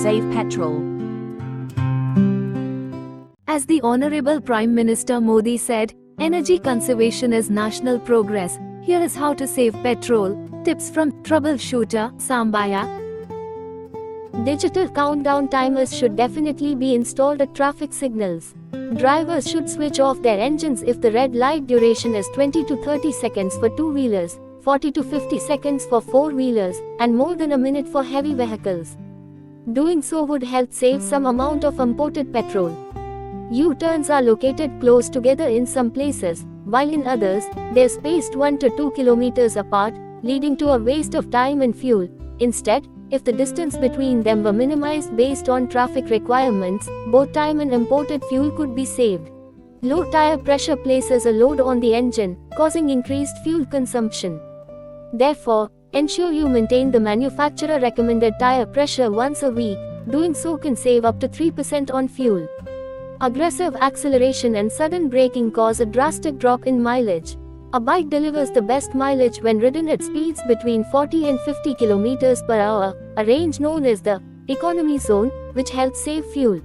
save petrol. As the Honorable Prime Minister Modi said, energy conservation is national progress. Here is how to save petrol. Tips from troubleshooter Sambaya. Digital countdown timers should definitely be installed at traffic signals. Drivers should switch off their engines if the red light duration is 20 to 30 seconds for two-wheelers, 40 to 50 seconds for four-wheelers, and more than a minute for heavy vehicles. Doing so would help save some amount of imported petrol. U-turns are located close together in some places, while in others, they're spaced 1 to 2 kilometers apart, leading to a waste of time and fuel. Instead, if the distance between them were minimized based on traffic requirements, both time and imported fuel could be saved. Low tire pressure places a load on the engine, causing increased fuel consumption. Therefore, ensure you maintain the manufacturer recommended tire pressure once a week. Doing so can save up to 3% on fuel. Aggressive acceleration and sudden braking cause a drastic drop in mileage. A bike delivers the best mileage when ridden at speeds between 40 and 50 km per hour, a range known as the economy zone, which helps save fuel.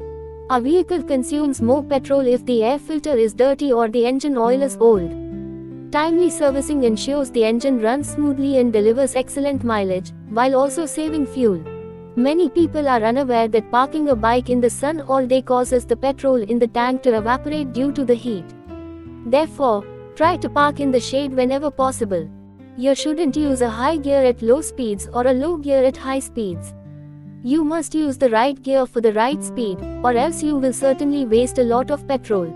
A vehicle consumes more petrol if the air filter is dirty or the engine oil is old. Timely servicing ensures the engine runs smoothly and delivers excellent mileage, while also saving fuel. Many people are unaware that parking a bike in the sun all day causes the petrol in the tank to evaporate due to the heat. Therefore, try to park in the shade whenever possible. You shouldn't use a high gear at low speeds or a low gear at high speeds. You must use the right gear for the right speed, or else you will certainly waste a lot of petrol.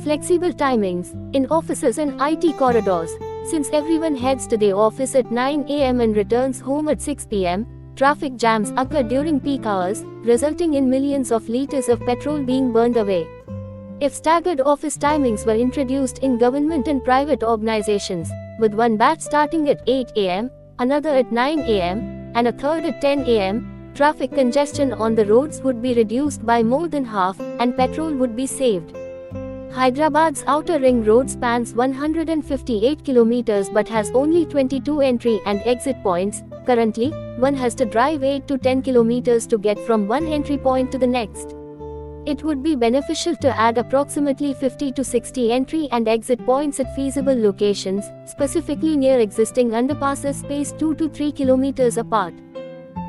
Flexible timings. In offices and IT corridors, since everyone heads to their office at 9 a.m. and returns home at 6 p.m., traffic jams occur during peak hours, resulting in millions of liters of petrol being burned away. If staggered office timings were introduced in government and private organizations, with one batch starting at 8 a.m., another at 9 a.m., and a third at 10 a.m., traffic congestion on the roads would be reduced by more than half, and petrol would be saved. Hyderabad's outer ring road spans 158 kilometers but has only 22 entry and exit points. Currently, one has to drive 8 to 10 kilometers to get from one entry point to the next. It would be beneficial to add approximately 50 to 60 entry and exit points at feasible locations, specifically near existing underpasses spaced 2 to 3 kilometers apart.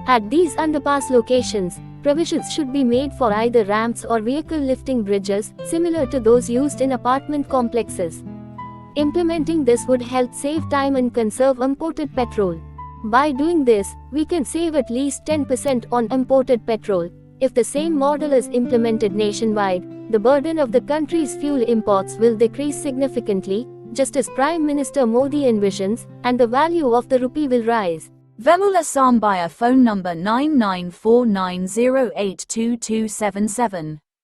At these underpass locations, provisions should be made for either ramps or vehicle lifting bridges, similar to those used in apartment complexes. Implementing this would help save time and conserve imported petrol. By doing this, we can save at least 10% on imported petrol. If the same model is implemented nationwide, the burden of the country's fuel imports will decrease significantly, just as Prime Minister Modi envisions, and the value of the rupee will rise. Vemula Sambaya, phone number 9949082277.